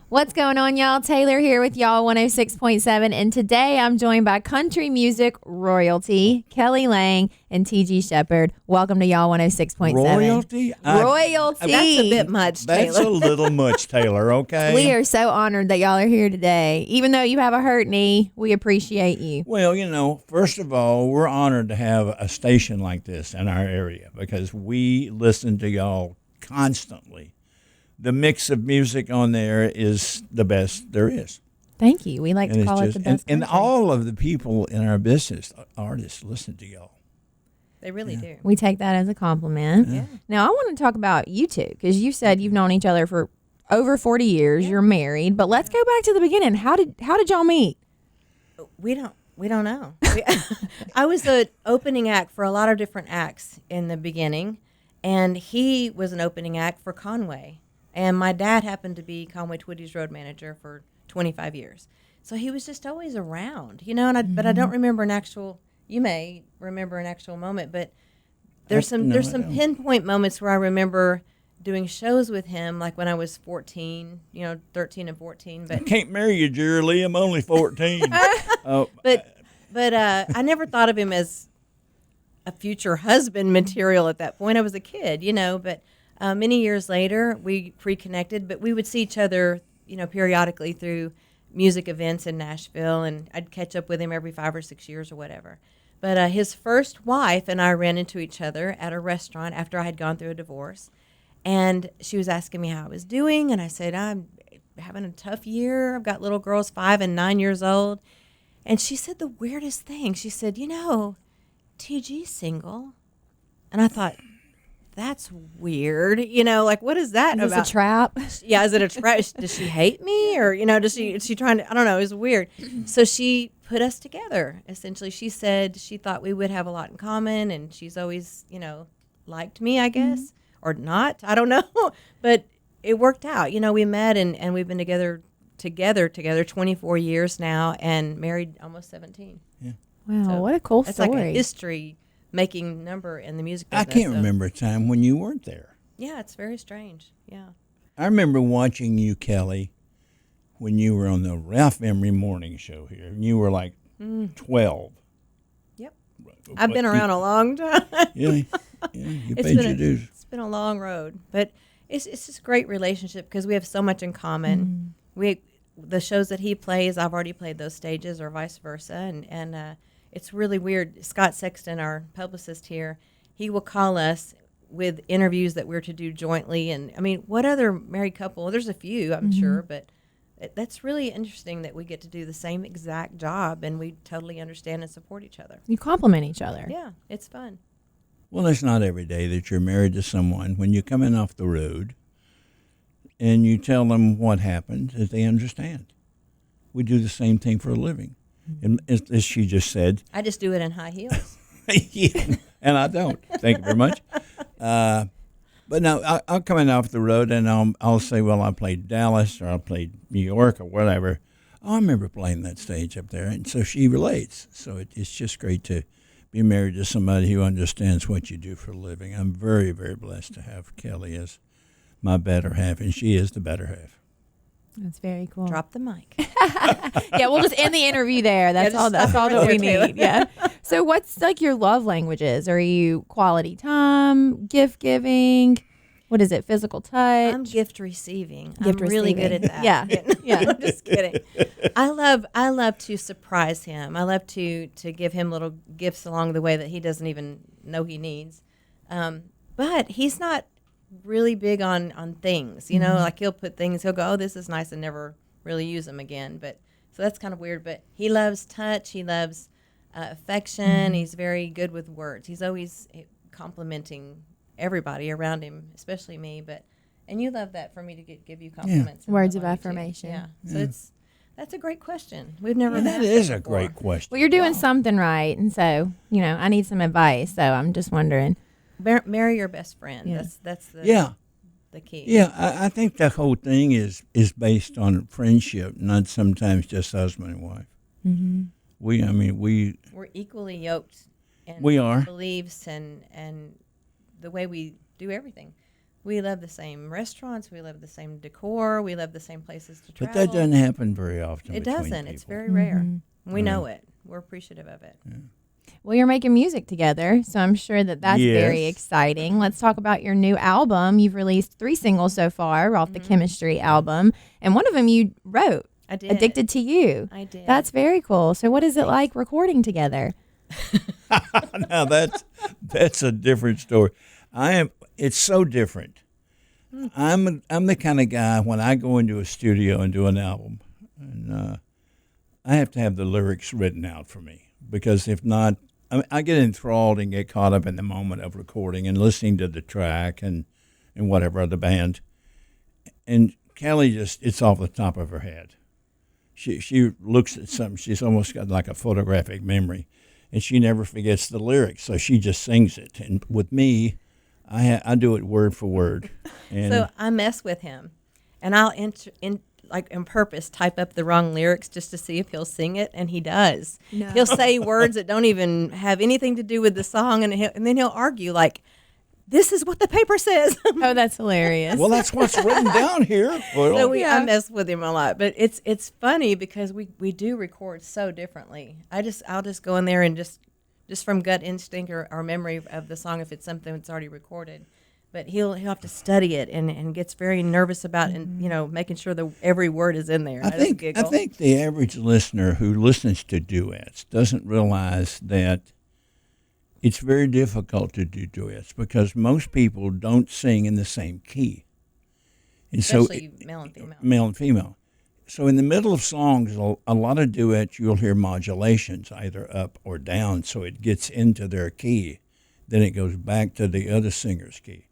What's going on, y'all? Taylor here with y'all 106.7, and today I'm joined by country music royalty, Kelly Lang and T.G. Sheppard. Welcome to y'all 106.7. Royalty? Royalty. That's a bit much, Taylor. That's a little much, Taylor, okay? We are so honored that y'all are here today. Even though you have a hurt knee, we appreciate you. Well, first of all, we're honored to have a station like this in our area because we listen to y'all constantly. The mix of music on there is the best there is. Thank you. We like to call it the best. And all of the people in our business, artists, listen to y'all. They really do. We take that as a compliment. Yeah. Now, I want to talk about you two because you said you've known each other for over 40 years. Yeah. You're married, but let's go back to the beginning. How did y'all meet? We don't know. I was the opening act for a lot of different acts in the beginning, and he was an opening act for Conway. And my dad happened to be Conway Twitty's road manager for 25 years. So he was just always around, but I don't remember an actual, you may remember an actual moment, but there's some pinpoint moments where I remember doing shows with him, like when I was 14, 13 and 14. But I can't marry you, Jerry Lee. I'm only 14. But I never thought of him as a future husband material at that point. I was a kid, but many years later, we reconnected, but we would see each other, periodically through music events in Nashville, and I'd catch up with him every 5 or 6 years or whatever. But his first wife and I ran into each other at a restaurant after I had gone through a divorce, and she was asking me how I was doing, and I said, I'm having a tough year. I've got little girls 5 and 9 years old. And she said the weirdest thing. She said, TG's single. And I thought, that's weird. What is that about? Is this a trap? Yeah, is it a trap? Does she hate me? Or, is she trying to, I don't know, it was weird. So she put us together, essentially. She said she thought we would have a lot in common, and she's always, liked me, I guess, or not. I don't know. But it worked out. We met, and we've been together 24 years now, and married almost 17. Yeah. Wow, So what a cool that's story. Like a history-making number in the music business. I can't remember a time when you weren't there. Yeah, it's very strange. Yeah. I remember watching you, Kelly, when you were on the Ralph Emery morning show here, and you were like 12. Yep. I've been around a long time. Yeah, you paid your dues. It's been a long road, but it's just a great relationship because we have so much in common. The shows that he plays, I've already played those stages, or vice versa, and it's really weird. Scott Sexton, our publicist here, he will call us with interviews that we're to do jointly. And I mean, what other married couple? Well, there's a few, I'm sure, but that's really interesting that we get to do the same exact job and we totally understand and support each other. You compliment each other. Yeah, it's fun. Well, it's not every day that you're married to someone. When you're coming off the road and you tell them what happened, that they understand. We do the same thing for a living. And as she just said, I just do it in high heels. yeah, and I don't. Thank you very much. But no, I'll come in off the road and I'll say, well, I played Dallas or I played New York or whatever. Oh, I remember playing that stage up there. And so she relates. So it's just great to be married to somebody who understands what you do for a living. I'm very, very blessed to have Kelly as my better half, and she is the better half. That's very cool. Drop the mic. Yeah, we'll just end the interview there. That's all that we need. Yeah. So what's like your love languages? Are you quality time, gift giving? What is it? Physical touch? I'm gift receiving. I'm really good at that. Yeah. Yeah. I'm just kidding. I love to surprise him. I love to give him little gifts along the way that he doesn't even know he needs. But he's not really big on things, like he'll put things, he'll go, oh, this is nice, and never really use them again. But so that's kind of weird. But he loves touch. He loves affection. He's very good with words. He's always complimenting everybody around him, especially me. And you love that for me to give you compliments. Yeah. Words of affirmation. Yeah. So that's a great question. We've never. And that is a great question. Well, you're doing something right, and so I need some advice. So I'm just wondering. Marry your best friend. Yeah. That's the the key. Yeah, I think the whole thing is based on friendship, not sometimes just husband and wife. Mm-hmm. We're equally yoked in we are beliefs and the way we do everything. We love the same restaurants. We love the same decor. We love the same places to But travel. that doesn't happen very often. It between doesn't. people. It's very rare. We Yeah. know it. We're appreciative of it. Well, you're making music together, so I'm sure that that's very Yes. exciting. Let's talk about your new album. You've released 3 singles so far off the Chemistry album, and one of them you wrote, I did. Addicted to You. I did. That's very cool. So what is it like recording together? Now that's a different story. It's so different. I'm the kind of guy when I go into a studio and do an album, and I have to have the lyrics written out for me, because if not, I get enthralled and get caught up in the moment of recording and listening to the track and whatever of the band. And Kelly it's off the top of her head. She looks at something. She's almost got like a photographic memory, and she never forgets the lyrics. So she just sings it. And with me, I do it word for word. And So I mess with him, and I'll on purpose type up the wrong lyrics just to see if he'll sing it, and he does. No. He'll say words that don't even have anything to do with the song, and then he'll argue like, "This is what the paper says." Oh, that's hilarious. well, that's what's written down here. Well, So Yeah. I mess with him a lot, but it's funny because we do record so differently. I'll just go in there and just from gut instinct or memory of the song, if it's something that's already recorded. But he'll have to study it and gets very nervous about and making sure that every word is in there. I think the average listener who listens to duets doesn't realize that it's very difficult to do duets because most people don't sing in the same key. And especially male and female. Male and female. So in the middle of songs, a lot of duets, you'll hear modulations either up or down, so it gets into their key. Then it goes back to the other singer's key.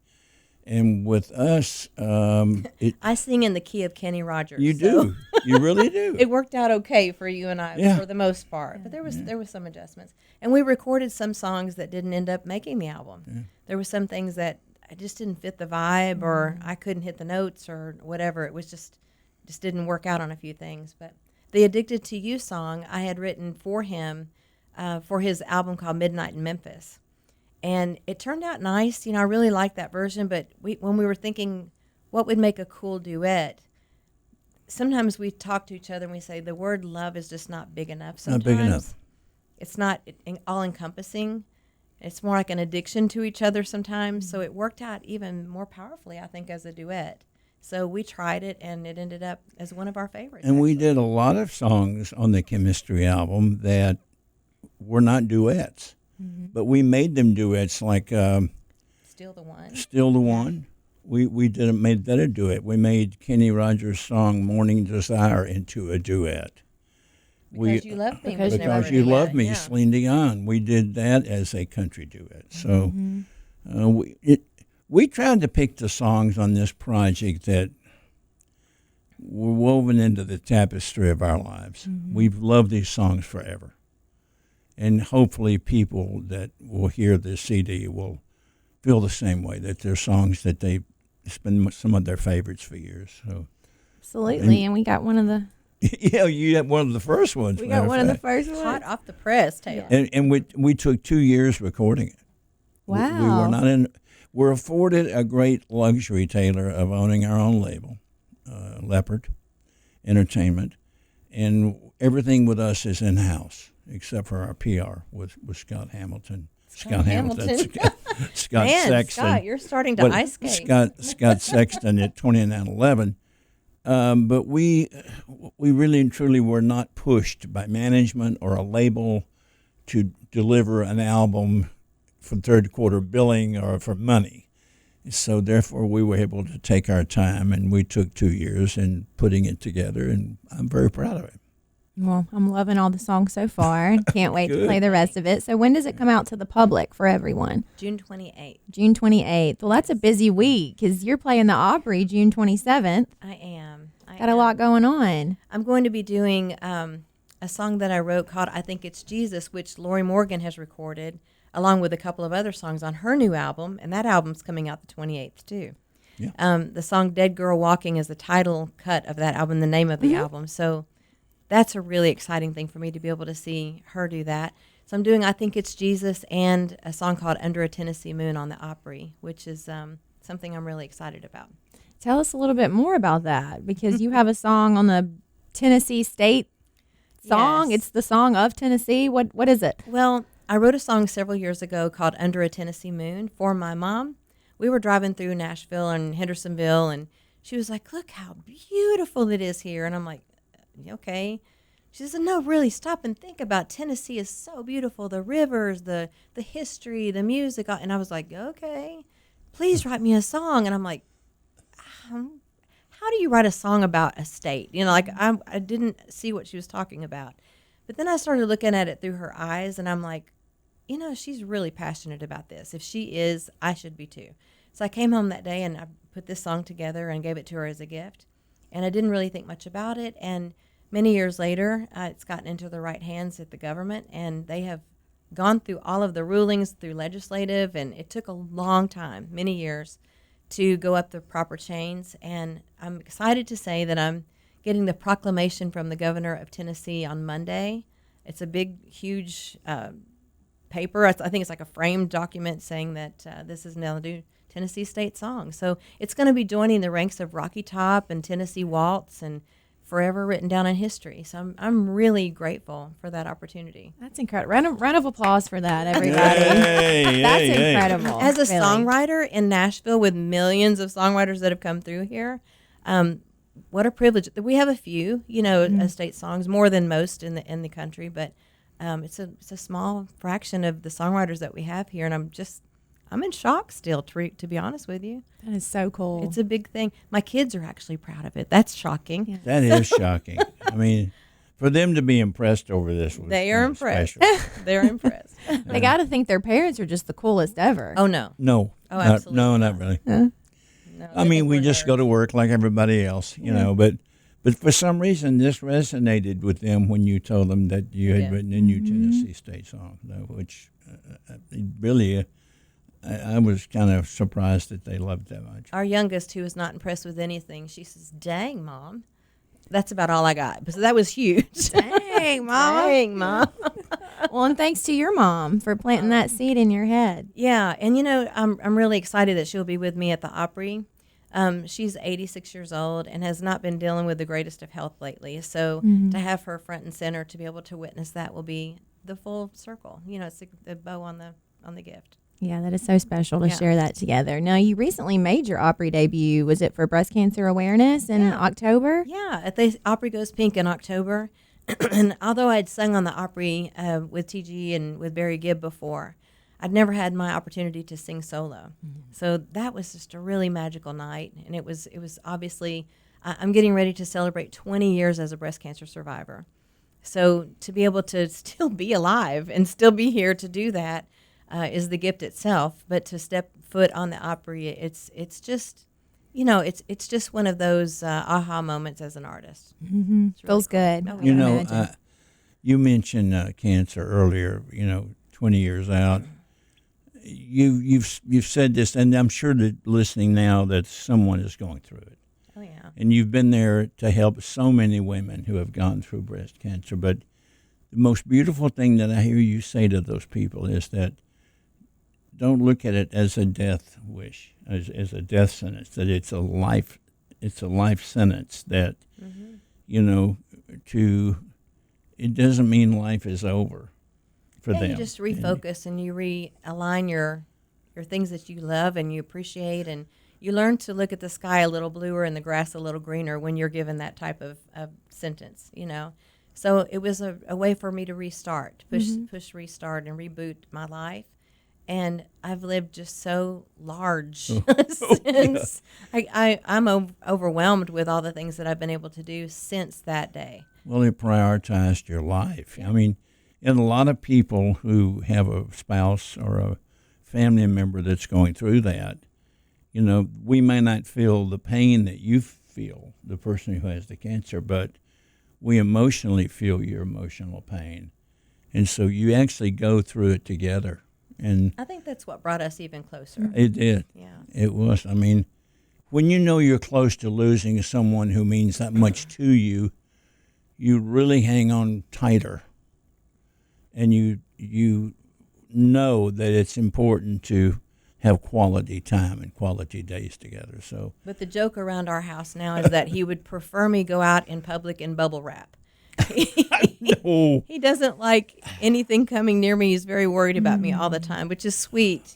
And with us, I sing in the key of Kenny Rogers. you so do. You really do. It worked out okay for you and I Yeah. for the most part, but there was some adjustments, and we recorded some songs that didn't end up making the album. Yeah. There were some things that I just didn't fit the vibe, or I couldn't hit the notes, or whatever. It was just didn't work out on a few things. But the "Addicted to You" song I had written for him for his album called Midnight in Memphis. And it turned out nice. I really liked that version. But when we were thinking what would make a cool duet, sometimes we talk to each other and we say the word love is just not big enough sometimes. Not big enough. It's not all-encompassing. It's more like an addiction to each other sometimes. So it worked out even more powerfully, I think, as a duet. So we tried it, and it ended up as one of our favorites. And we actually. did a lot of songs on the Chemistry album that were not duets. But we made them duets, like Still the One. Still the One. We made that a duet. We made Kenny Rogers' song Morning Desire into a duet. Because You Love Me. Because was never Because a You duet, Love Me, yeah. Celine Dion. We did that as a country duet. So we tried to pick the songs on this project that were woven into the tapestry of our lives. We've loved these songs forever. And hopefully people that will hear this CD will feel the same way, that they're songs that it's been some of their favorites for years. So Absolutely. And we got one of the yeah, you had one of the first ones. we matter got of one of the fact. first ones. Hot off the press, Taylor. And we took 2 years recording it. Wow. We were not in. We're afforded a great luxury, Taylor, of owning our own label, Sheppard Entertainment, and everything with us is in house except for our PR with Scott Hamilton. Scott Scott Man, Sexton. Scott, you're starting to ice skate. Scott Sexton at 2911. But we really and truly were not pushed by management or a label to deliver an album for third quarter billing or for money. So therefore we were able to take our time, and we took 2 years in putting it together, and I'm very proud of it. Well, I'm loving all the songs so far. Can't wait to play the rest of it. So when does it come out to the public for everyone? June 28th. June 28th. Well, that's a busy week because you're playing the Opry June 27th. I am. Got a lot going on. I'm going to be doing a song that I wrote called I Think It's Jesus, which Lori Morgan has recorded, along with a couple of other songs on her new album, and that album's coming out the 28th, too. Yeah. The song Dead Girl Walking is the title cut of that album, the name of the album. So that's a really exciting thing for me to be able to see her do that. So I'm doing I Think It's Jesus and a song called Under a Tennessee Moon on the Opry, which is something I'm really excited about. Tell us a little bit more about that, because you have a song on the Tennessee State song. Yes. It's the song of Tennessee. What is it? Well, I wrote a song several years ago called Under a Tennessee Moon for my mom. We were driving through Nashville and Hendersonville, and she was like, look how beautiful it is here. And I'm like, okay. She said, no, really, stop and think about Tennessee is so beautiful. The rivers, the history, the music. And I was like, okay, please write me a song. And I'm like, how do you write a song about a state? Like I didn't see what she was talking about. But then I started looking at it through her eyes, and I'm like, she's really passionate about this. If she is, I should be too. So I came home that day and I put this song together and gave it to her as a gift. And I didn't really think much about it. And many years later, it's gotten into the right hands at the government, and they have gone through all of the rulings through legislative, and it took a long time, many years, to go up the proper chains. And I'm excited to say that I'm getting the proclamation from the governor of Tennessee on Monday. It's a big, huge paper. I think it's like a framed document saying that this is now the new Tennessee State song. So it's going to be joining the ranks of Rocky Top and Tennessee Waltz and forever written down in history. So I'm really grateful for that opportunity. That's incredible. Round of applause for that, everybody. That's incredible. As a really. songwriter in Nashville with millions of songwriters that have come through here, what a privilege. We have a few, state songs, more than most in the country, but it's a small fraction of the songwriters that we have here, and I'm in shock still, to be honest with you. That is so cool. It's a big thing. My kids are actually proud of it. That's shocking. Yeah. That is shocking. I mean, for them to be impressed over this was They are impressed. They're impressed. They got to think their parents are just the coolest ever. Oh, no. No. Oh, absolutely No, not really. No, I mean, we just go to work like everybody else, but for some reason this resonated with them when you told them that you had written a new Tennessee State song, which really I was kind of surprised that they loved that much. Our youngest, who was not impressed with anything, she says, dang, Mom. That's about all I got. So that was huge. Dang, Mom. Dang, Mom. Well, and thanks to your mom for planting that seed in your head. Yeah, and I'm really excited that she'll be with me at the Opry. She's 86 years old and has not been dealing with the greatest of health lately. So to have her front and center to be able to witness that will be the full circle. It's the bow on the gift. Yeah, that is so special to share that together. Now, you recently made your Opry debut. Was it for breast cancer awareness in October? Yeah, at the Opry Goes Pink in October. And although I'd sung on the Opry with TG and with Barry Gibb before, I'd never had my opportunity to sing solo. So that was just a really magical night. And it was obviously, I'm getting ready to celebrate 20 years as a breast cancer survivor. So to be able to still be alive and still be here to do that is the gift itself. But to step foot on the Opry, it's just, it's just one of those aha moments as an artist. Mm-hmm. Feels good. Oh, yeah. You mentioned cancer earlier. 20 years out. You've said this, and I'm sure that listening now that someone is going through it. Oh yeah. And you've been there to help so many women who have gone through breast cancer. But the most beautiful thing that I hear you say to those people is that don't look at it as a death wish, as a death sentence. That it's a life sentence. That it doesn't mean life is over for them. You just refocus and you realign your things that you love and you appreciate, and you learn to look at the sky a little bluer and the grass a little greener when you're given that type of sentence, So it was a way for me to restart, push restart and reboot my life. And I've lived just so large since. I'm overwhelmed with all the things that I've been able to do since that day. Well, it prioritized your life. Yeah. I mean, and a lot of people who have a spouse or a family member that's going through that, we may not feel the pain that you feel, the person who has the cancer, but we emotionally feel your emotional pain. And so you actually go through it together. And I think that's what brought us even closer. it did. Yeah. It was. I mean, when you know you're close to losing someone who means that much to you, you really hang on tighter. And you know that it's important to have quality time and quality days together. So, But the joke around our house now is that he would prefer me go out in public in bubble wrap. oh, He doesn't like anything coming near me. He's very worried about me all the time, which is sweet,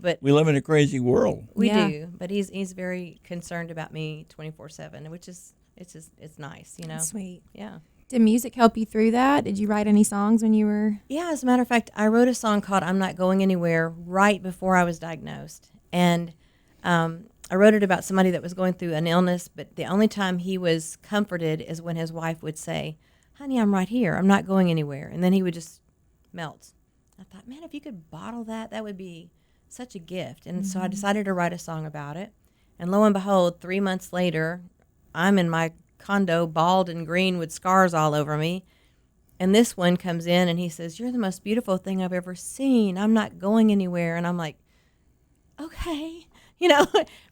but we live in a crazy world. we Yeah. do. But he's very concerned about me 24/7, which is it's nice, Sweet. Yeah. Did music help you through that? Did you write any songs when you were? Yeah, as a matter of fact, I wrote a song called "I'm Not Going Anywhere" right before I was diagnosed, and I wrote it about somebody that was going through an illness. But the only time he was comforted is when his wife would say, "Honey, I'm right here. I'm not going anywhere," and then he would just melt. I thought, man, if you could bottle that, that would be such a gift. And so I decided to write a song about it. And lo and behold, 3 months later, I'm in my condo, bald and green with scars all over me. And this one comes in and he says, "You're the most beautiful thing I've ever seen. I'm not going anywhere." And I'm like, okay.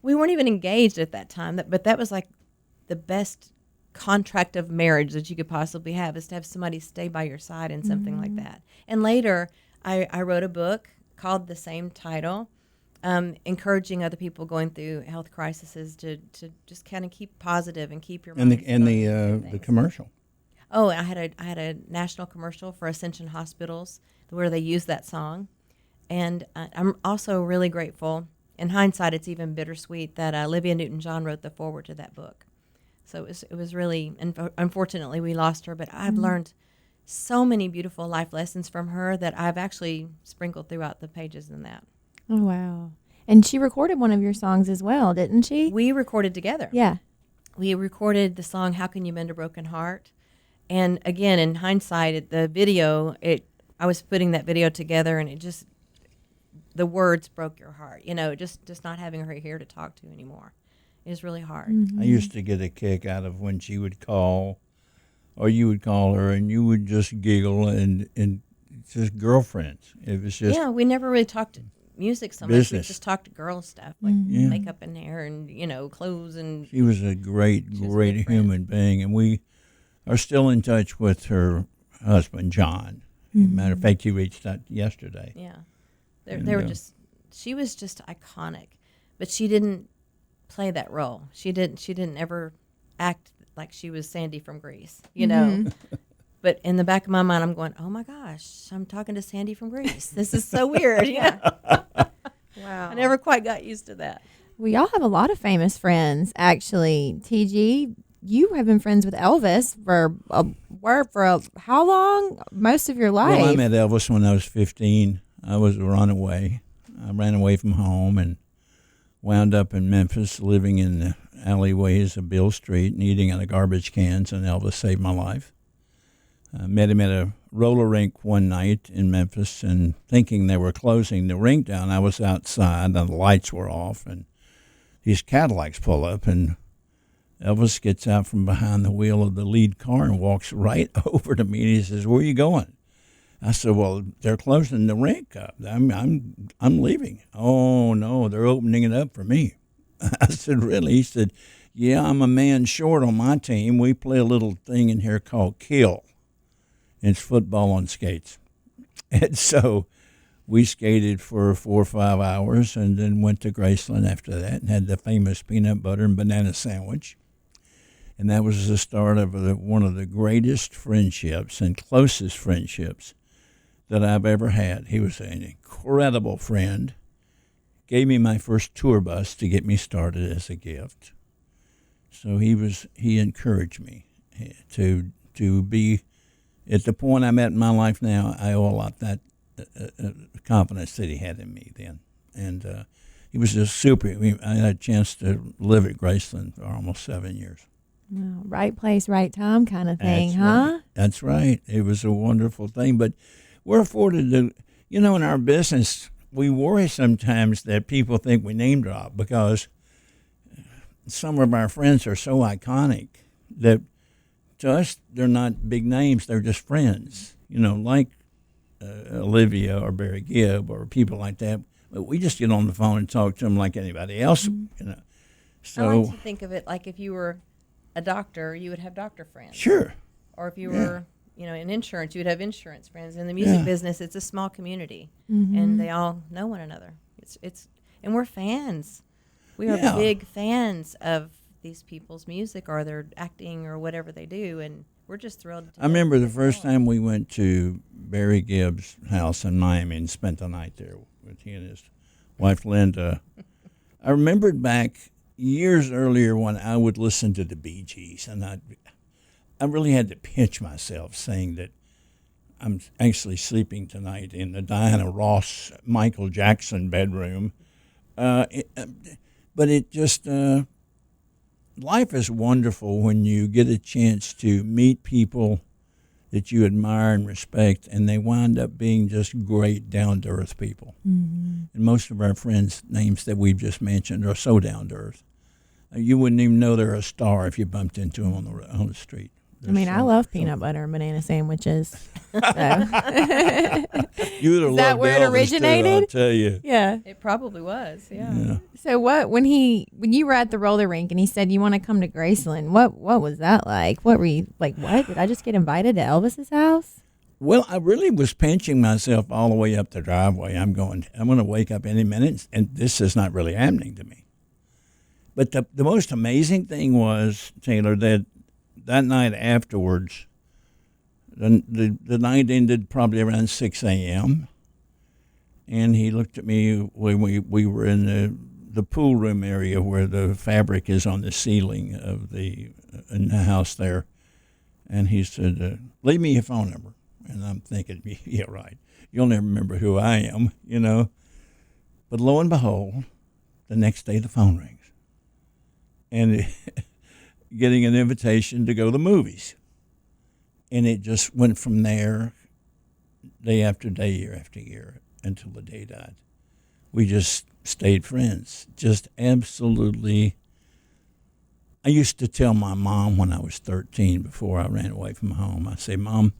We weren't even engaged at that time, but that was like the best contract of marriage that you could possibly have, is to have somebody stay by your side in something like that. And later, I wrote a book called the same title, encouraging other people going through health crises to just kind of keep positive and keep your And mind the and set on the good things. commercial. Oh, I had a national commercial for Ascension Hospitals where they used that song, and I'm also really grateful. In hindsight, it's even bittersweet that Olivia Newton-John wrote the foreword to that book. So it was really, unfortunately, we lost her, but I've learned so many beautiful life lessons from her that I've actually sprinkled throughout the pages in that. Oh wow! And she recorded one of your songs as well, didn't she? We recorded together. Yeah. We recorded the song "How Can You Mend a Broken Heart," and again, in hindsight, the video, I was putting that video together, and the words broke your heart. Just not having her here to talk to anymore is really hard. I used to get a kick out of when she would call, or you would call her, and you would just giggle and just girlfriends. It was just Yeah, we never really talked music so much. We business. just talked girl stuff like Yeah. makeup and hair and clothes and She was a great was a good friend. human being, and we are still in touch with her husband, John. Matter of fact, he reached out yesterday. yeah. And, They were just. She was just iconic, but she didn't play that role. She didn't ever act like she was Sandy from Grease. But in the back of my mind, I'm going, "Oh my gosh, I'm talking to Sandy from Grease. This is so weird." Yeah. Wow. I never quite got used to that. We all have a lot of famous friends, actually. TG, you have been friends with Elvis for how long? Most of your life. Well, I met Elvis when I was 15. I was a runaway. I ran away from home and wound up in Memphis, living in the alleyways of Beale Street and eating out of garbage cans, and Elvis saved my life. I met him at a roller rink one night in Memphis, and thinking they were closing the rink down, I was outside and the lights were off, and these Cadillacs pull up, and Elvis gets out from behind the wheel of the lead car and walks right over to me, and he says, "Where are you going?" I said, "Well, they're closing the rink up. I'm leaving." "Oh no, they're opening it up for me." I said, "Really?" He said, "Yeah, I'm a man short on my team. We play a little thing in here called kill. It's football on skates." And so we skated for 4 or 5 hours, and then went to Graceland after that and had the famous peanut butter and banana sandwich. And that was the start of one of the greatest friendships and closest friendships that I've ever had. He was an incredible friend. Gave me my first tour bus to get me started as a gift. So he encouraged me to be at the point I'm at in my life now. I owe a lot that confidence that he had in me then. And he was just super. I had a chance to live at Graceland for almost 7 years. Wow, right place, right time kind of thing, That's huh? right. That's right. It was a wonderful thing. But we're afforded to, in our business, we worry sometimes that people think we name drop because some of our friends are so iconic that to us, they're not big names. They're just friends, like Olivia or Barry Gibb or people like that. But we just get on the phone and talk to them like anybody else, So, I like to think of it like if you were a doctor, you would have doctor friends. sure. Or if you were, in insurance, you would have insurance friends. In the music business, it's a small community, and they all know one another. and we're fans. We are Yeah. big fans of these people's music or their acting or whatever they do, and we're just thrilled. I remember the first time we went to Barry Gibb's house in Miami and spent the night there with he and his wife Linda. I remembered back years earlier when I would listen to the Bee Gees, and I really had to pinch myself saying that I'm actually sleeping tonight in the Diana Ross, Michael Jackson bedroom. But it just, life is wonderful when you get a chance to meet people that you admire and respect, and they wind up being just great, down-to-earth people. Mm-hmm. And most of our friends' names that we've just mentioned are so down-to-earth. You wouldn't even know they're a star if you bumped into them on the street. I love peanut butter and banana sandwiches. So. You would have Is that loved where it Elvis, originated? I'll tell you. Yeah. It probably was, Yeah. So when you were at the roller rink and he said you want to come to Graceland, what was that like? What were you like? What did I just get invited to Elvis's house? Well, I really was pinching myself all the way up the driveway. I'm going to wake up any minute, and this is not really happening to me. But the most amazing thing was, Taylor, that night afterwards, the night ended probably around 6 a.m., and he looked at me when we were in the pool room area where the fabric is on the ceiling of in the house there, and he said, leave me your phone number. And I'm thinking, yeah, right. You'll never remember who I am, you know. But lo and behold, the next day the phone rings. And getting an invitation to go to the movies. And it just went from there day after day, year after year, until the day died. We just stayed friends, just absolutely. I used to tell my mom when I was 13, before I ran away from home, I say, Mom,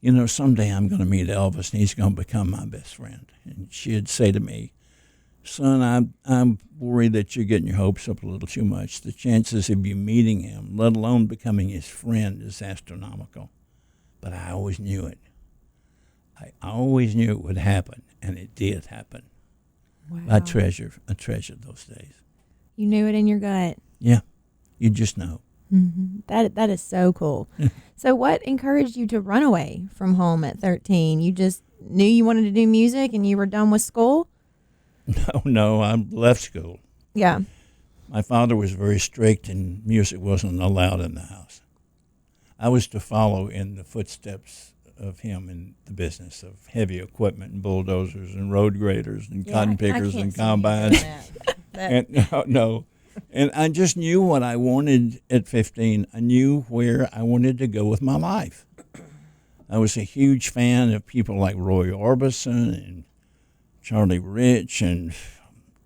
you know, someday I'm going to meet Elvis, and he's going to become my best friend. And she'd say to me, Son, I'm worried that you're getting your hopes up a little too much. The chances of you meeting him, let alone becoming his friend, is astronomical. But I always knew it. I always knew it would happen, and it did happen. Wow. I treasured those days. You knew it in your gut. Yeah, you just know. Mm-hmm. That is so cool. So what encouraged you to run away from home at 13? You just knew you wanted to do music and you were done with school? No, I left school. Yeah. My father was very strict, and music wasn't allowed in the house. I was to follow in the footsteps of him in the business of heavy equipment and bulldozers and road graders and cotton pickers and combines. No. And I just knew what I wanted at 15. I knew where I wanted to go with my life. I was a huge fan of people like Roy Orbison and Charlie Rich and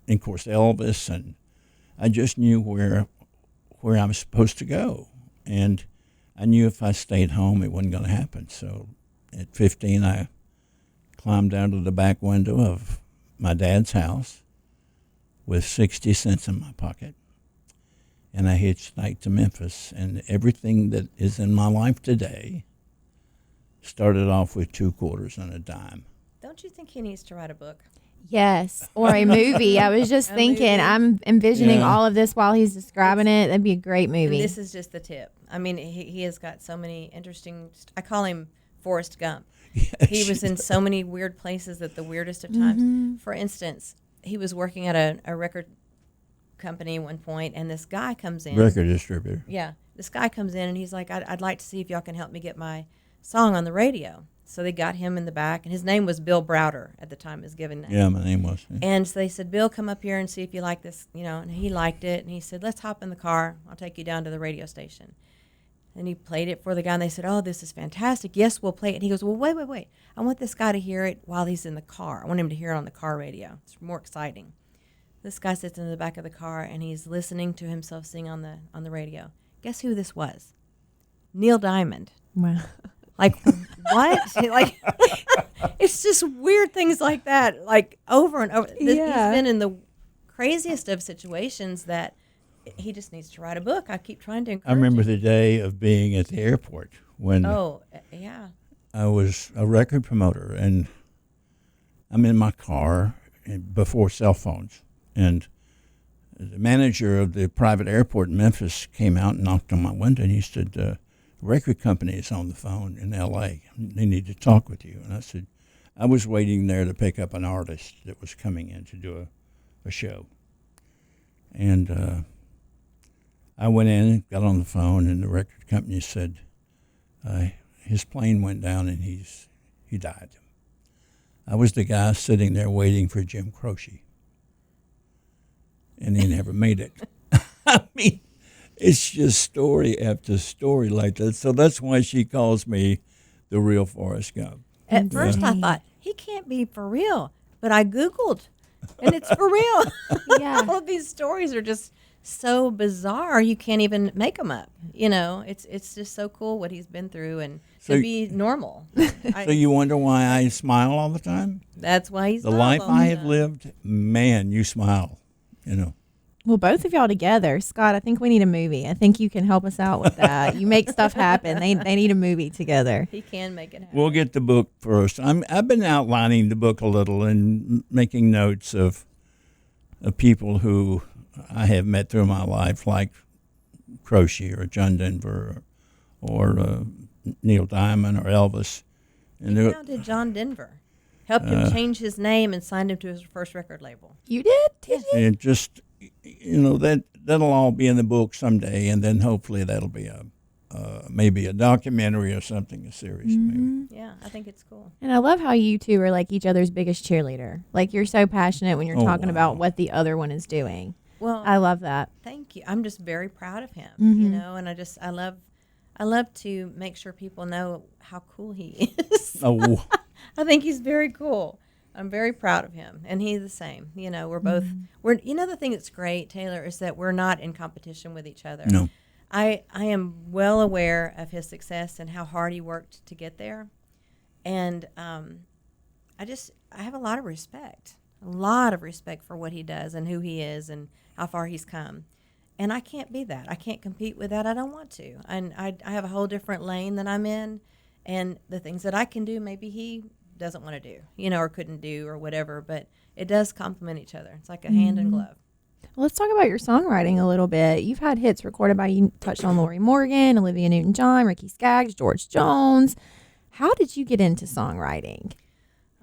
of course, Elvis. And I just knew where I was supposed to go. And I knew if I stayed home, it wasn't going to happen. So at 15, I climbed down to the back window of my dad's house with 60 cents in my pocket. And I hitchhiked to Memphis. And everything that is in my life today started off with 2 quarters and a dime. Don't you think he needs to write a book? Yes, or a movie. I was just thinking, movie. I'm envisioning all of this while he's describing it. That'd be a great movie. And this is just the tip. I mean, he has got so many interesting, I call him Forest Gump. Yes. He was in so many weird places at the weirdest of times. Mm-hmm. For instance, he was working at a record company at one point, and this guy comes in. Record distributor. Yeah. This guy comes in, and he's like, I'd like to see if y'all can help me get my song on the radio. So they got him in the back, and his name was Bill Browder at the time, his given name. Yeah, my name was. Yeah. And so they said, Bill, come up here and see if you like this, and he liked it. And he said, let's hop in the car. I'll take you down to the radio station. And he played it for the guy, and they said, oh, this is fantastic. Yes, we'll play it. And he goes, well, wait. I want this guy to hear it while he's in the car. I want him to hear it on the car radio. It's more exciting. This guy sits in the back of the car, and he's listening to himself sing on the radio. Guess who this was? Neil Diamond. Wow. Like, what? Like, it's just weird things like that, like over and over. He's been in the craziest of situations that he just needs to write a book. I keep trying to encourage I remember him. the day of being at the airport when I was a record promoter, and I'm in my car before cell phones. And the manager of the private airport in Memphis came out and knocked on my window, and he said, record company is on the phone in L.A. They need to talk with you. And I said, I was waiting there to pick up an artist that was coming in to do a show. And I went in, got on the phone, and the record company said his plane went down and he died. I was the guy sitting there waiting for Jim Croce, and he never made it. I mean, it's just story after story like that. So that's why she calls me the real Forest Gump. At first I thought, he can't be for real. But I Googled, and it's for real. Yeah. All of these stories are just so bizarre, you can't even make them up. You know, it's just so cool what he's been through, and to be normal. So you wonder why I smile all the time? That's why he's the life I have lived. Man, you smile, you know. Well, both of y'all together. Scott, I think we need a movie. I think you can help us out with that. You make stuff happen. They need a movie together. He can make it happen. We'll get the book first. I've been outlining the book a little and making notes of people who I have met through my life, like Croce or John Denver or Neil Diamond or Elvis. And How did John Denver? Helped him change his name and signed him to his first record label. You did? Did you? And just, you know, that'll all be in the book someday, and then hopefully that'll be maybe a documentary or something, a series maybe. Yeah, I think it's cool. And I love how you two are like each other's biggest cheerleader. Like you're so passionate when you're talking about what the other one is doing. Well, I love that. Thank you. I'm just very proud of him, you know, and I love to make sure people know how cool he is. Oh, I think he's very cool. I'm very proud of him, and he's the same. You know, we're both you know, the thing that's great, Taylor, is that we're not in competition with each other. no. I am well aware of his success and how hard he worked to get there, and I have a lot of respect for what he does and who he is and how far he's come. And I can't be that. I can't compete with that. I don't want to. And I have a whole different lane that I'm in, and the things that I can do, maybe he doesn't want to do, you know, or couldn't do or whatever, but it does complement each other. It's like a hand and glove. Well, let's talk about your songwriting a little bit. You've had hits recorded by, you touched on Lori Morgan, Olivia Newton-John, Ricky Skaggs, George Jones. How did you get into songwriting?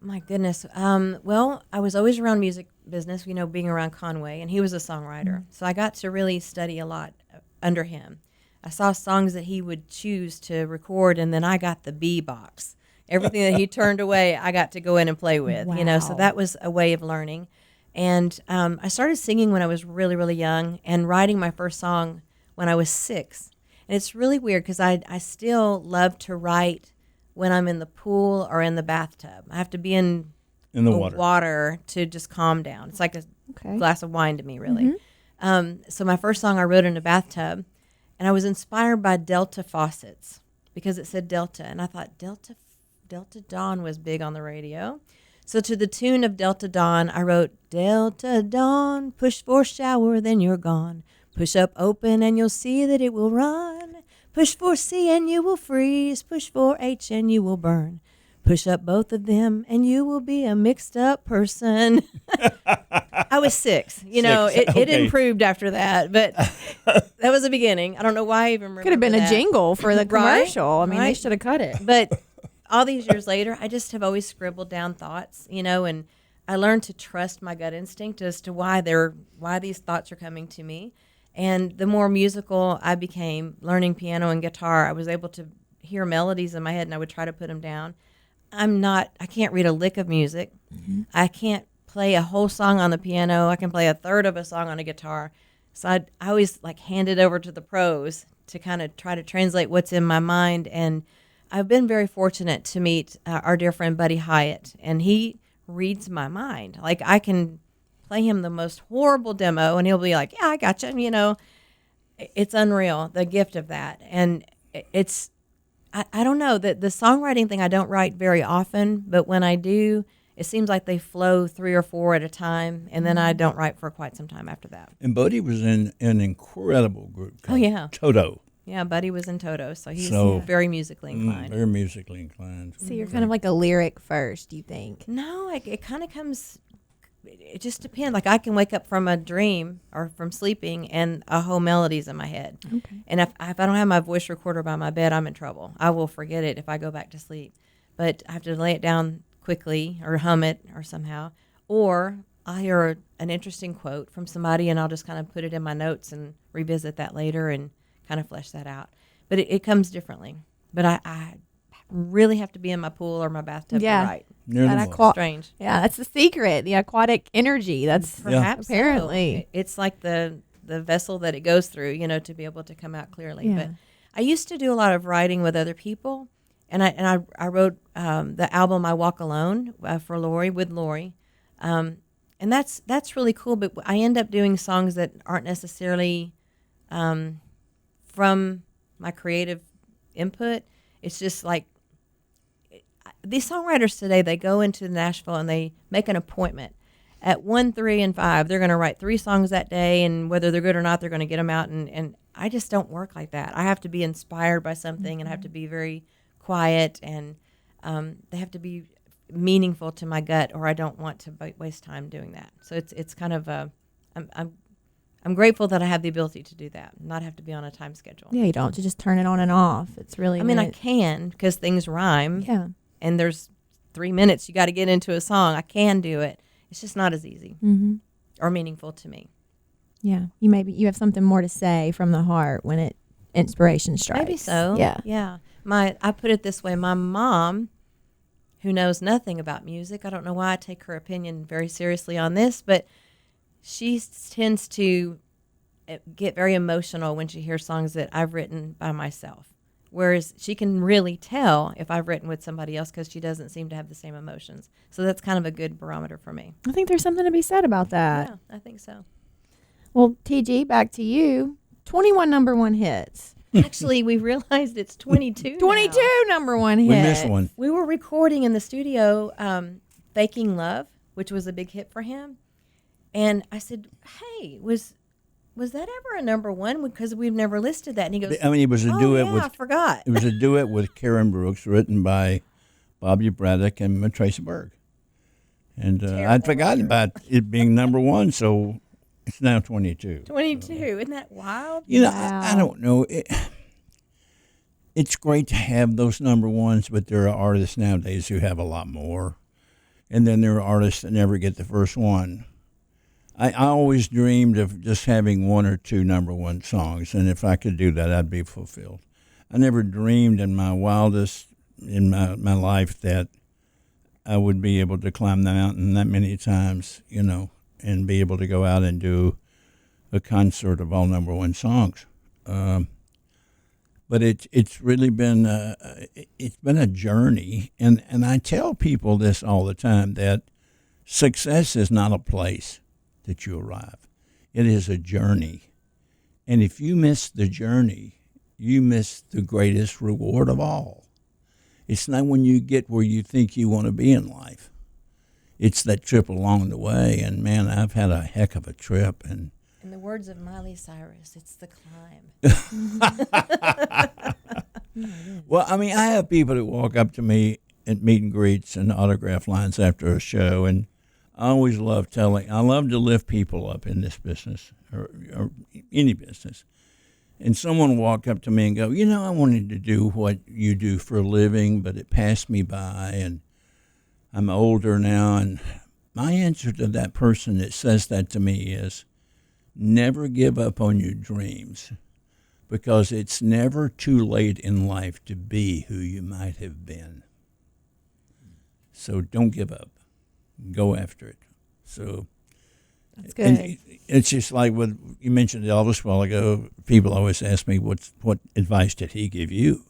My goodness. Well, I was always around music business, you know, being around Conway, and he was a songwriter. So I got to really study a lot under him. I saw songs that he would choose to record, and then I got the B box. Everything that he turned away, I got to go in and play with, you know, so that was a way of learning. And I started singing when I was really, really young and writing my first song when I was 6. And it's really weird because I still love to write when I'm in the pool or in the bathtub. I have to be in In the water to just calm down. It's like a glass of wine to me, really. So my first song I wrote in a bathtub, and I was inspired by Delta faucets because it said Delta, and I thought Delta Dawn was big on the radio. So to the tune of Delta Dawn, I wrote, Delta Dawn, push for shower, then you're gone. Push up open and you'll see that it will run. Push for C and you will freeze. Push for H and you will burn. Push up both of them and you will be a mixed up person. I was 6. You know, it improved after that, but that was the beginning. I don't know why I even remember. Could have been that. a jingle for the commercial. I mean, they Right. should have cut it. But all these years later, I just have always scribbled down thoughts, you know, and I learned to trust my gut instinct as to why these thoughts are coming to me. And the more musical I became, learning piano and guitar, I was able to hear melodies in my head, and I would try to put them down. I can't read a lick of music. I can't play a whole song on the piano. I can play a third of a song on a guitar. So I always hand it over to the pros to kind of try to translate what's in my mind. And I've been very fortunate to meet our dear friend Buddy Hyatt, and he reads my mind. Like, I can play him the most horrible demo, and he'll be like, yeah, I got you. You know, it's unreal, the gift of that. And it's, I don't know, the songwriting thing I don't write very often, but when I do, it seems like they flow 3 or 4 at a time, and then I don't write for quite some time after that. And Buddy was in an incredible group called yeah. Toto. Yeah, Buddy was in Toto, so he's So- very musically inclined. Very musically inclined. So you're kind of like a lyric first, you think? No, it kind of comes it just depends. Like I can wake up from a dream or from sleeping and a whole melody's in my head. Okay. And if I don't have my voice recorder by my bed, I'm in trouble. I will forget it if I go back to sleep. But I have to lay it down quickly or hum it or somehow. Or I hear an interesting quote from somebody and I'll just kind of put it in my notes and revisit that later and kind of flesh that out. But it comes differently. But I really have to be in my pool or my bathtub to write. Near the That water. Strange. Yeah, that's the secret. The aquatic energy. That's Perhaps so. apparently. It's like the vessel that it goes through, to be able to come out clearly. Yeah. But I used to do a lot of writing with other people, and I wrote the album I Walk Alone for Lori with Lori, and that's really cool. But I end up doing songs that aren't necessarily from my creative input. It's just like these songwriters today, they go into Nashville and they make an appointment. At 1, 3, and 5, they're going to write 3 songs that day, and whether they're good or not, they're going to get them out. And I just don't work like that. I have to be inspired by something and I have to be very quiet, and they have to be meaningful to my gut, or I don't want to waste time doing that. So it's kind of I'm grateful that I have the ability to do that, not have to be on a time schedule. Yeah, you don't. You just turn it on and off. It's really. I mean, I can because things rhyme. Yeah. And there's 3 minutes you got to get into a song. I can do it. It's just not as easy or meaningful to me. Yeah. You have something more to say from the heart when inspiration strikes. Maybe so. Yeah. Yeah. I put it this way. My mom, who knows nothing about music, I don't know why I take her opinion very seriously on this, but she tends to get very emotional when she hears songs that I've written by myself. Whereas she can really tell if I've written with somebody else because she doesn't seem to have the same emotions. So that's kind of a good barometer for me. I think there's something to be said about that. Yeah, I think so. Well, TG, back to you. 21 number one hits. Actually, we realized it's 22 22 now. number one hits. We missed one. We were recording in the studio Faking Love, which was a big hit for him. And I said, hey, was that ever a number one? Because we've never listed that. And he goes, I mean, it was a duet yeah, with. I forgot. It was a duet with Karen Brooks, written by Bobby Braddock and Tracy Berg. And I'd forgotten about it being number one, so it's now 22. 22. Isn't that wild? Wow. I don't know. It's great to have those number ones, but there are artists nowadays who have a lot more. And then there are artists that never get the first one. I always dreamed of just having 1 or 2 number one songs, and if I could do that, I'd be fulfilled. I never dreamed in my wildest, in my life, that I would be able to climb the mountain that many times, and be able to go out and do a concert of all number one songs. But it's really been it's been a journey, and I tell people this all the time, that success is not a place that you arrive. It is a journey. And if you miss the journey, you miss the greatest reward of all. It's not when you get where you think you want to be in life. It's that trip along the way. And man, I've had a heck of a trip. And in the words of Miley Cyrus, it's the climb. Well, I mean, I have people that walk up to me at meet and greets and autograph lines after a show, and I always love I love to lift people up in this business or any business. And someone walk up to me and go, I wanted to do what you do for a living, but it passed me by, and I'm older now. And my answer to that person that says that to me is, never give up on your dreams, because it's never too late in life to be who you might have been. So don't give up. Go after it. So That's good. It's just like what you mentioned Elvis a while ago. People always ask me, what advice did he give you?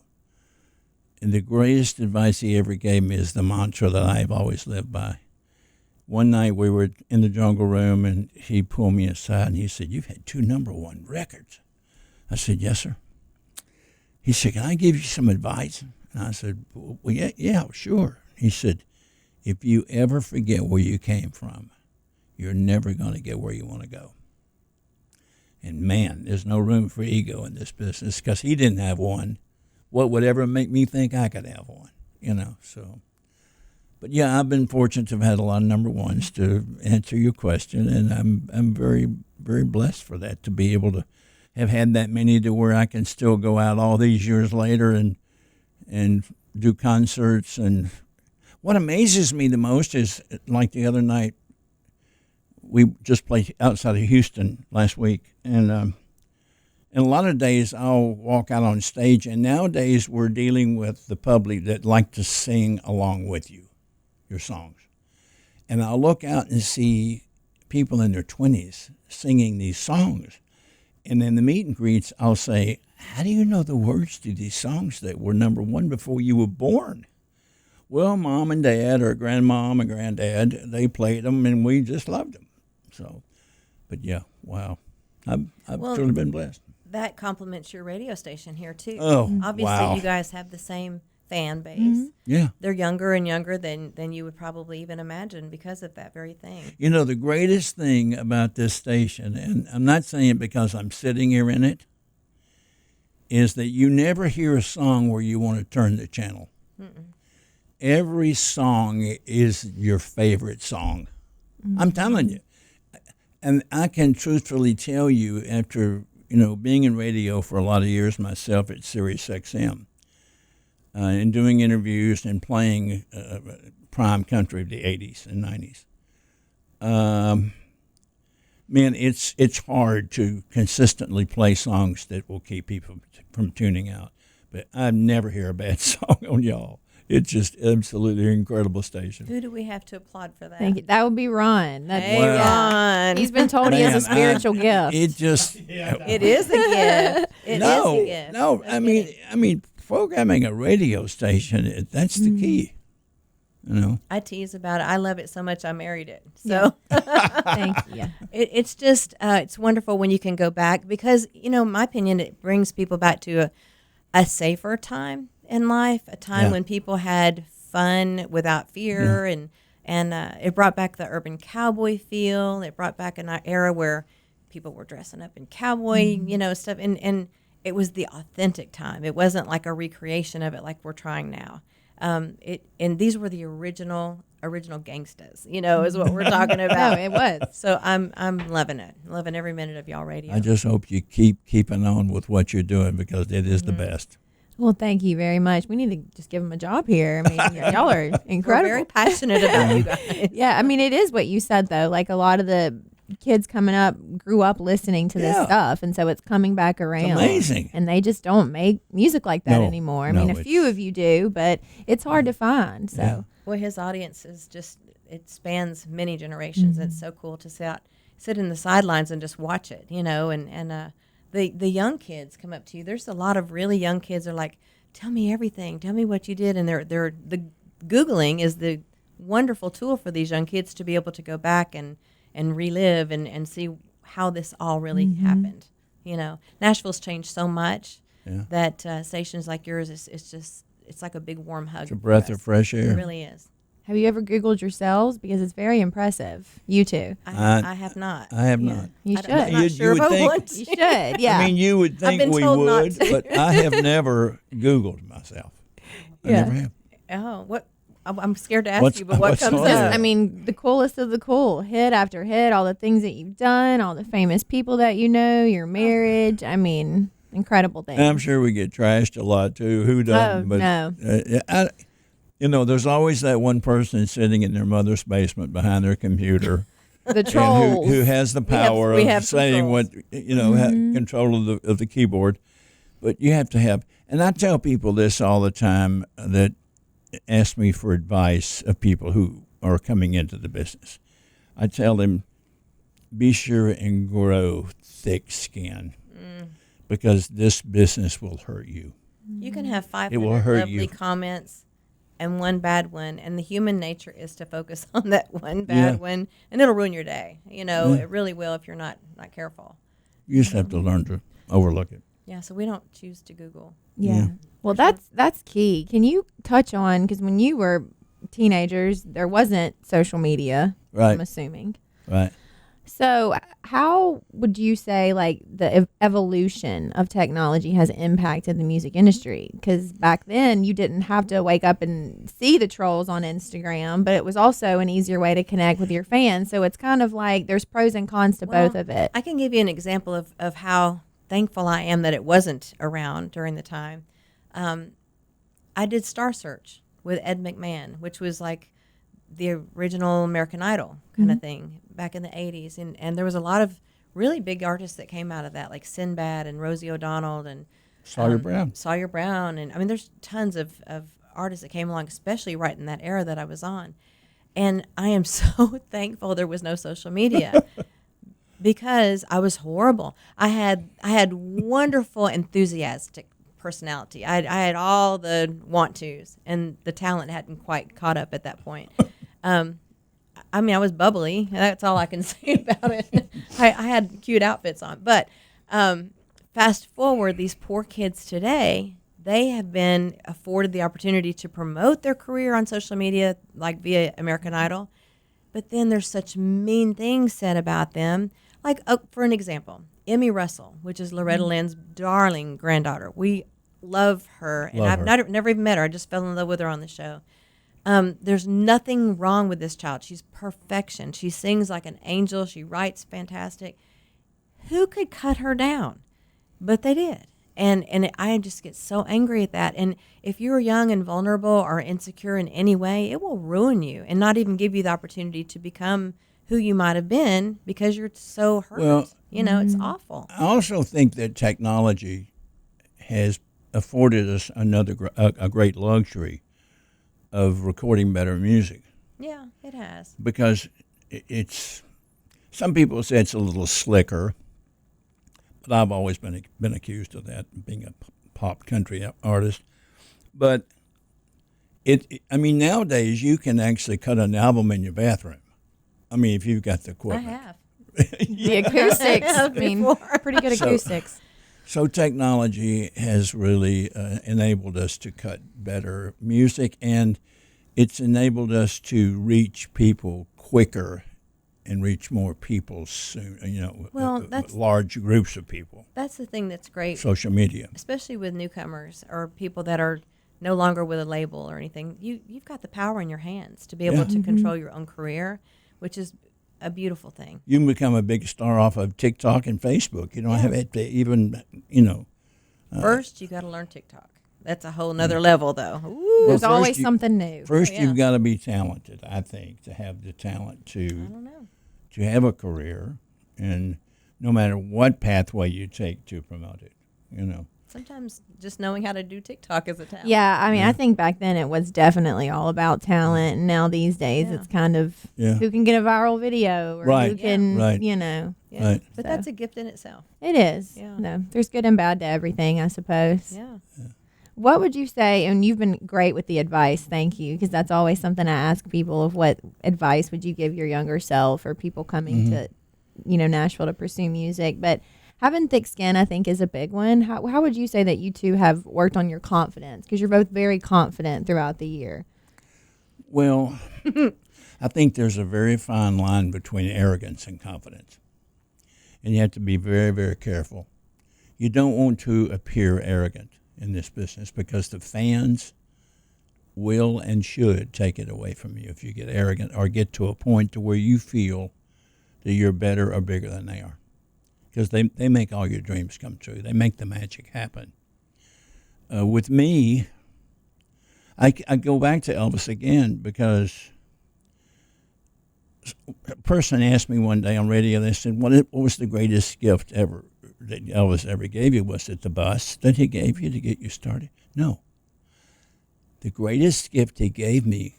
And the greatest advice he ever gave me is the mantra that I've always lived by. One night we were in the Jungle Room, and he pulled me aside and he said, "You've had 2 number one records." I said, "Yes, sir." He said, "Can I give you some advice?" And I said, "Well, yeah, sure." He said, "If you ever forget where you came from, you're never going to get where you want to go." And man, there's no room for ego in this business, because he didn't have one. What would ever make me think I could have one? So. But yeah, I've been fortunate to have had a lot of number ones to answer your question, and I'm very, very blessed for that, to be able to have had that many to where I can still go out all these years later and do concerts. And what amazes me the most is, like the other night, we just played outside of Houston last week, and a lot of days I'll walk out on stage, and nowadays we're dealing with the public that like to sing along with you, your songs. And I'll look out and see people in their 20s singing these songs. And in the meet and greets, I'll say, how do you know the words to these songs that were number one before you were born? Well, Mom and Dad, or Grandmom and Granddad, they played them, and we just loved them. So, but yeah, wow. I've truly been blessed. That complements your radio station here, too. Oh, obviously, wow. you guys have the same fan base. Mm-hmm. Yeah. They're younger and younger than you would probably even imagine because of that very thing. You know, the greatest thing about this station, and I'm not saying it because I'm sitting here in it, is that you never hear a song where you want to turn the channel. Mm-mm. Every song is your favorite song. Mm-hmm. I'm telling you. And I can truthfully tell you, after, being in radio for a lot of years myself at Sirius XM, and doing interviews and playing prime country of the 80s and 90s. Man, it's hard to consistently play songs that will keep people from tuning out. But I never hear a bad song on y'all. It's just absolutely incredible station. Who do we have to applaud for that? Thank you. That would be Ron. Hey, Ron. He's been told he has a spiritual gift. It is a gift. It is a gift. No. I mean, programming a radio station, that's the key. I tease about it. I love it so much I married it. So thank you. It's just it's wonderful when you can go back, because in my opinion it brings people back to a safer time in life, a time when people had fun without fear, and it brought back the urban cowboy feel. It brought back an era where people were dressing up in cowboy stuff, and it was the authentic time. It wasn't like a recreation of it like we're trying now. And these were the original gangstas, is what we're talking about. No, it was. So I'm loving it. Loving every minute of y'all radio. I just hope you keep keeping on with what you're doing, because it is the best. Well, thank you very much. We need to just give him a job here. I mean, y'all are incredible. We're very passionate about you guys. Yeah, I mean, it is what you said, though. Like, a lot of the kids coming up grew up listening to this stuff, and so it's coming back around. It's amazing. And they just don't make music like that anymore. I mean, a few of you do, but it's hard to find. So, Yeah. Well, his audience is just, it spans many generations. It's so cool to sit in the sidelines and just watch it, and the young kids come up to you. There's a lot of really young kids that are like, tell me everything, tell me what you did. And the Googling is the wonderful tool for these young kids to be able to go back and relive and see how this all really happened. Nashville's changed so much that stations like yours, it's like a big warm hug. It's a breath of fresh air. It really is. have you ever Googled yourselves? Because it's very impressive. You two. I have not. I have not. You should. I'm not sure if I want to. You should. Yeah. I mean, you would think been we told not would, to. but I have never Googled myself. I never have. Oh, what? I'm scared to ask What's- you, but what what's comes on up? there? I mean, the coolest of the cool, hit after hit, all the things that you've done, all the famous people that you know, your marriage. I mean, incredible things. And I'm sure we get trashed a lot too. Who doesn't? Oh, no. There's always that one person sitting in their mother's basement behind their computer. The And trolls. who has the power we have of some saying trolls. what control of the keyboard. But you have to have, and I tell people this all the time that ask me for advice of people who are coming into the business. I tell them, be sure and grow thick skin because this business will hurt you. You can have It will 500 hurt lovely you. comments and one bad one, and the human nature is to focus on that one bad one, and it'll ruin your day. It really will if you're not careful. You just have to learn to overlook it. Yeah, so we don't choose to Google. Yeah. Well, that's key. Can you touch on, because when you were teenagers, there wasn't social media, Right. I'm assuming. Right. So, how would you say like the evolution of technology has impacted the music industry? Because back then you didn't have to wake up and see the trolls on Instagram, but it was also an easier way to connect with your fans. So it's kind of like there's pros and cons to both of it. I can give you an example of how thankful I am that it wasn't around during the time. I did Star Search with Ed McMahon, which was like the original American Idol kind of thing back in the 80s. And there was a lot of really big artists that came out of that, like Sinbad and Rosie O'Donnell and Sawyer Brown. Sawyer Brown. And I mean, there's tons of artists that came along, especially right in that era that I was on. And I am so thankful there was no social media because I was horrible. I had wonderful, enthusiastic personality. I had all the want tos, and the talent hadn't quite caught up at that point. I mean, I was bubbly. That's all I can say about it. I had cute outfits on. But fast forward, these poor kids today, they have been afforded the opportunity to promote their career on social media, like via American Idol. But then there's such mean things said about them. Like, for an example, Emmy Russell, which is Loretta Lynn's darling granddaughter. We love her. And I've never even met her. I just fell in love with her on the show. There's nothing wrong with this child. She's perfection. She sings like an angel. She writes fantastic. Who could cut her down? But they did. And I just get so angry at that. And if you're young and vulnerable or insecure in any way, it will ruin you and not even give you the opportunity to become who you might have been because you're so hurt. Well, it's awful. I also think that technology has afforded us a great luxury of recording better music. Yeah, it has. Because it's, some people say it's a little slicker, but I've always been accused of that, being a pop country artist. But I mean, nowadays you can actually cut an album in your bathroom. I mean, if you've got the equipment. I have. The acoustics, I mean, pretty good acoustics. So technology has really enabled us to cut better music, and it's enabled us to reach people quicker and reach more people soon, large groups of people. That's the thing that's great. Social media. Especially with newcomers or people that are no longer with a label or anything. You've got the power in your hands to be able to control your own career, which is a beautiful thing. You can become a big star off of TikTok and Facebook. You don't have to even, First, you got to learn TikTok. That's a whole nother level, though. Ooh, there's always something new. First, you've got to be talented, I think, to have the talent to have a career, and no matter what pathway you take to promote it, Sometimes just knowing how to do TikTok is a talent. Yeah, I mean, I think back then it was definitely all about talent, and now these days it's kind of who can get a viral video or who can, But that's a gift in itself. It is. Yeah. No, there's good and bad to everything, I suppose. Yeah. What would you say, and you've been great with the advice, thank you, because that's always something I ask people of what advice would you give your younger self or people coming to, Nashville to pursue music, but having thick skin, I think, is a big one. How would you say that you two have worked on your confidence? Because you're both very confident throughout the year. Well, I think there's a very fine line between arrogance and confidence. And you have to be very, very careful. You don't want to appear arrogant in this business because the fans will and should take it away from you if you get arrogant or get to a point to where you feel that you're better or bigger than they are. Because they make all your dreams come true. They make the magic happen. With me, I go back to Elvis again because a person asked me one day on radio, they said, what was the greatest gift ever that Elvis ever gave you? Was it the bus that he gave you to get you started? No. The greatest gift he gave me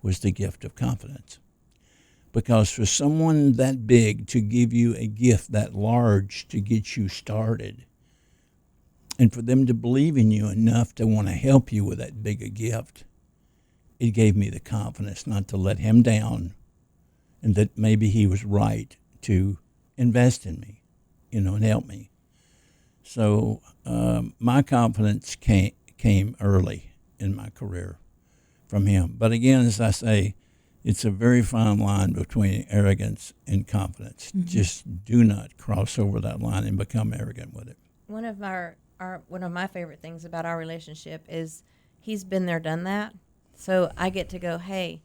was the gift of confidence. Because for someone that big to give you a gift that large to get you started, and for them to believe in you enough to want to help you with that big a gift, it gave me the confidence not to let him down, and that maybe he was right to invest in me, and help me. So my confidence came early in my career from him. But again, as I say, It's a very fine line between arrogance and confidence. Just do not cross over that line and become arrogant with it. One of one of my favorite things about our relationship is he's been there, done that. So I get to go, hey,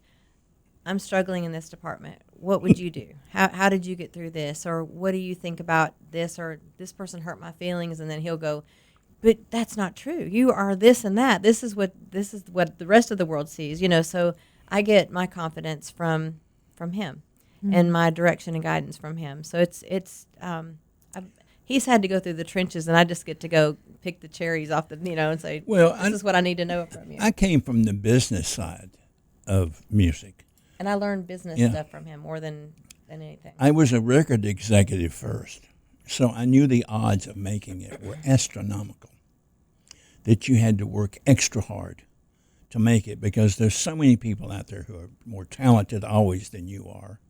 I'm struggling in this department. What would you do? How did you get through this? Or what do you think about this? Or this person hurt my feelings, and then he'll go, but that's not true. You are this and that. This is what the rest of the world sees. So I get my confidence from him, and my direction and guidance from him. So he's had to go through the trenches, and I just get to go pick the cherries off and say, well, this is what I need to know from you. I came from the business side of music. And I learned business stuff from him more than anything. I was a record executive first, so I knew the odds of making it were astronomical, that you had to work extra hard to make it, because there's so many people out there who are more talented always than you are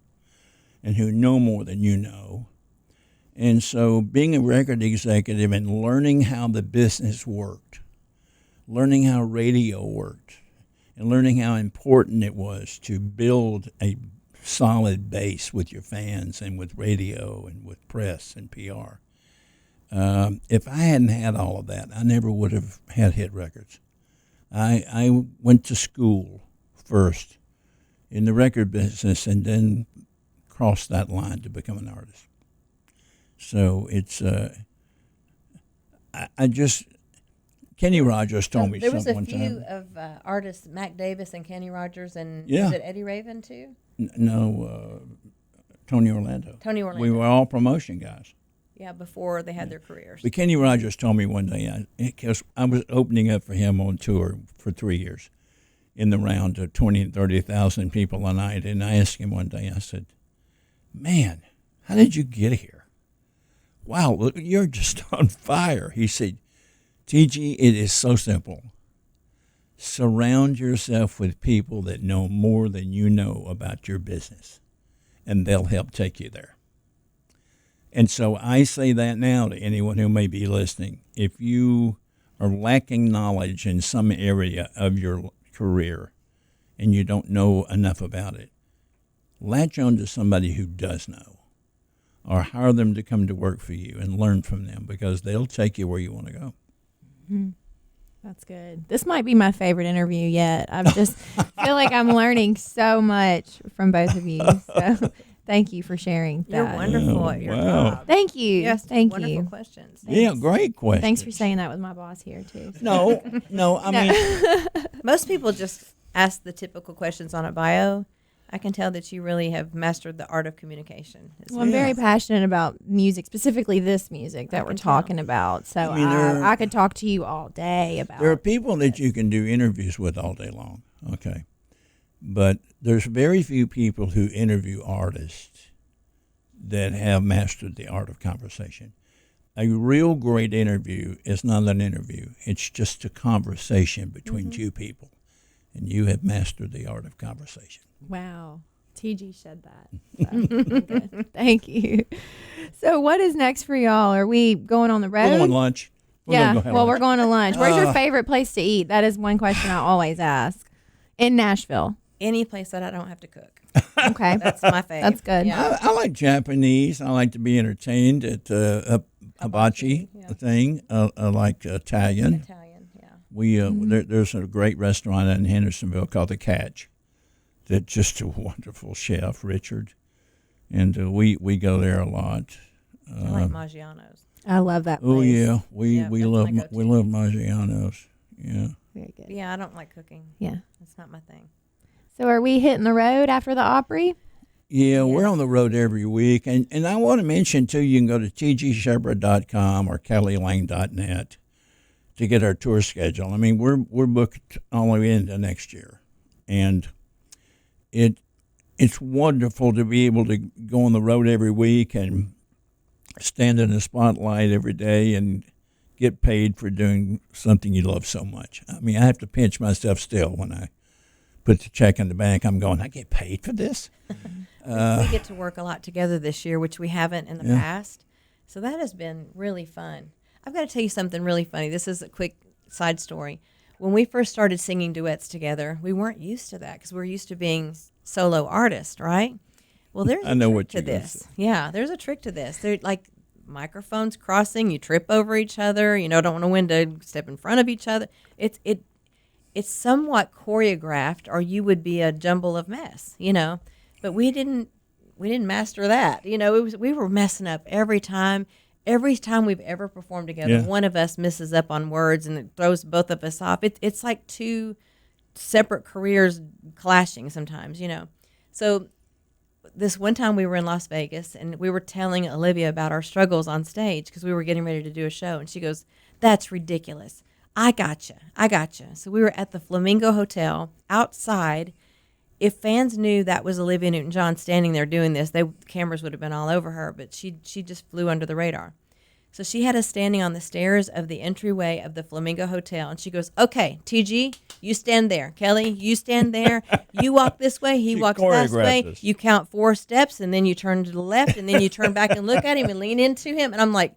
and who know more than you know. And so being a record executive and learning how the business worked, learning how radio worked, and learning how important it was to build a solid base with your fans and with radio and with press and PR. If I hadn't had all of that, I never would have had hit records. I went to school first in the record business and then crossed that line to become an artist. So it's, Kenny Rogers told me something one time. There was a few of artists, Mac Davis and Kenny Rogers, and yeah. Was it Eddie Raven too? No, Tony Orlando. Tony Orlando. We were all promotion guys. Yeah, before they had their careers. But Kenny Rogers told me one day, because I was opening up for him on tour for 3 years in the round of 20,000 and 30,000 people a night, and I asked him one day, I said, man, how did you get here? Wow, look, you're just on fire. He said, TG, it is so simple. Surround yourself with people that know more than you know about your business, and they'll help take you there. And so I say that now to anyone who may be listening. If you are lacking knowledge in some area of your career and you don't know enough about it, latch on to somebody who does know, or hire them to come to work for you and learn from them, because they'll take you where you want to go. Mm-hmm. That's good. This might be my favorite interview yet. I just feel like I'm learning so much from both of you. So thank you for sharing that. You're wonderful at your job. Thank you. Yes, thank wonderful you. questions. Thanks. Yeah, great questions. Thanks for saying that with my boss here too. So. No, I mean. Most people just ask the typical questions on a bio. I can tell that you really have mastered the art of communication. Well, I'm very passionate about music, specifically this music that we're talking about. So I could talk to you all day about. There are people that you can do interviews with all day long, okay? But there's very few people who interview artists that have mastered the art of conversation. A real great interview is not an interview. It's just a conversation between two people. And you have mastered the art of conversation. Wow. TG said that. So, good. Thank you. So what is next for y'all? Are we going on the road? We're going lunch. We're going to lunch. Where's your favorite place to eat? That is one question I always ask. In Nashville. Any place that I don't have to cook. Okay. That's my favorite. That's good. Yeah. I like Japanese. I like to be entertained at hibachi thing. I like Italian. Italian, yeah. We there's a great restaurant in Hendersonville called The Catch. That's just a wonderful chef, Richard, and we go there a lot. I like Maggiano's. I love that place. Oh yeah, we love go-to. Maggiano's. Yeah. Very good. Yeah, I don't like cooking. Yeah. That's not my thing. So are we hitting the road after the Opry? Yeah, we're on the road every week. And I want to mention, too, you can go to tgsheppard.com or kellylang.net to get our tour schedule. I mean, we're booked all the way into next year. And it's wonderful to be able to go on the road every week and stand in the spotlight every day and get paid for doing something you love so much. I mean, I have to pinch myself still when I put the check in the bank. I'm going, I get paid for this? We get to work a lot together this year, which we haven't in the past. So that has been really fun. I've got to tell you something really funny. This is a quick side story. When we first started singing duets together, we weren't used to that because we're used to being solo artist, right? Well, there's I know a trick what to you're gonna this. say. Yeah, there's a trick to this. They're like microphones crossing, you trip over each other, don't want a window, step in front of each other. It's somewhat choreographed, or you would be a jumble of mess. But we didn't master that. We were messing up every time. Every time we've ever performed together, Yeah. one of us misses up on words and it throws both of us off. It's like two separate careers clashing sometimes. So this one time we were in Las Vegas and we were telling Olivia about our struggles on stage because we were getting ready to do a show. And she goes, "That's ridiculous. I gotcha. So we were at the Flamingo Hotel outside. If fans knew that was Olivia Newton-John standing there doing this, cameras would have been all over her, but she just flew under the radar. So she had us standing on the stairs of the entryway of the Flamingo Hotel, and she goes, "Okay, TG, you stand there. Kelly, you stand there. You walk this way. He She walks that way. choreographed us. You count 4 steps, and then you turn to the left, and then you turn back and look at him and lean into him." And I'm like,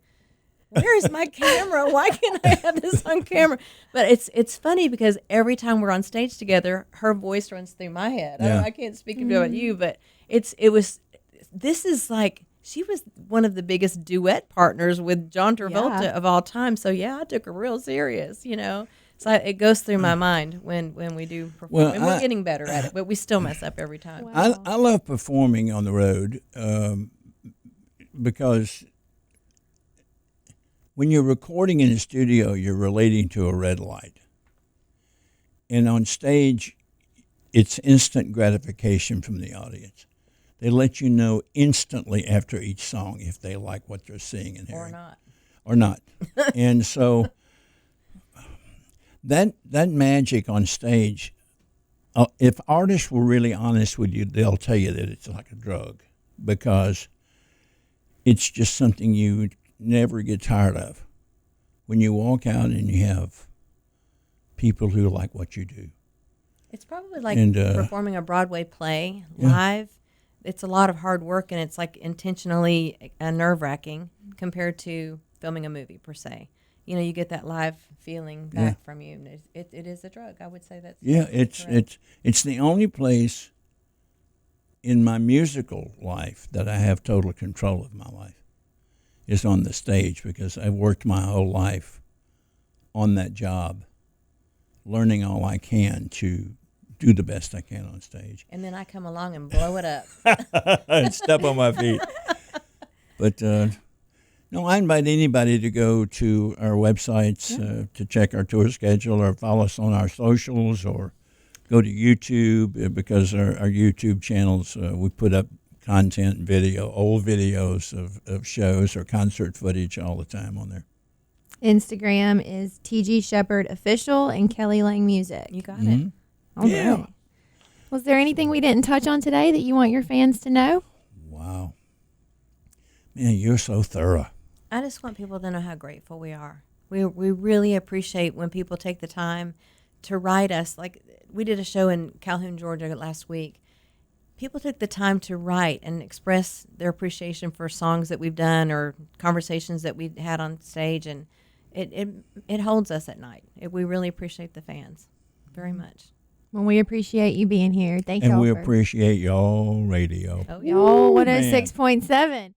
where is my camera? Why can't I have this on camera? But it's funny because every time we're on stage together, her voice runs through my head. Yeah. I can't speak about you, but this is like, she was one of the biggest duet partners with John Travolta Yeah. of all time. So I took her real serious. So it goes through my mind when we do perform. Well, and we're getting better at it, but we still mess up every time. Wow. I love performing on the road because when you're recording in a studio, you're relating to a red light. And on stage, it's instant gratification from the audience. They let you know instantly after each song if they like what they're seeing and hearing. Or not. And so that magic on stage, if artists were really honest with you, they'll tell you that it's like a drug because it's just something you never get tired of. When you walk out and you have people who like what you do. It's probably like And, performing a Broadway play Yeah. live. It's a lot of hard work, and it's like intentionally nerve-wracking compared to filming a movie per se. You get that live feeling back from you. And it is a drug. I would say that's It's the only place in my musical life that I have total control of my life is on the stage because I've worked my whole life on that job, learning all I can to do the best I can on stage. And then I come along and blow it up. And step on my feet. But no, I invite anybody to go to our websites to check our tour schedule or follow us on our socials or go to YouTube because our YouTube channels, we put up content, video, old videos of shows or concert footage all the time on there. Instagram is TG Sheppard Official and Kelly Lang Music. You got Mhm. it. All Yeah. right. Was there anything we didn't touch on today that you want your fans to know? Wow. Man, you're so thorough. I just want people to know how grateful we are. We really appreciate when people take the time to write us. Like we did a show in Calhoun, Georgia last week. People took the time to write and express their appreciation for songs that we've done or conversations that we had on stage, and it holds us at night. We really appreciate the fans very much. Well, we appreciate you being here. Thank And y'all. we for- appreciate y'all radio. Oh, Y'all man. 106.7.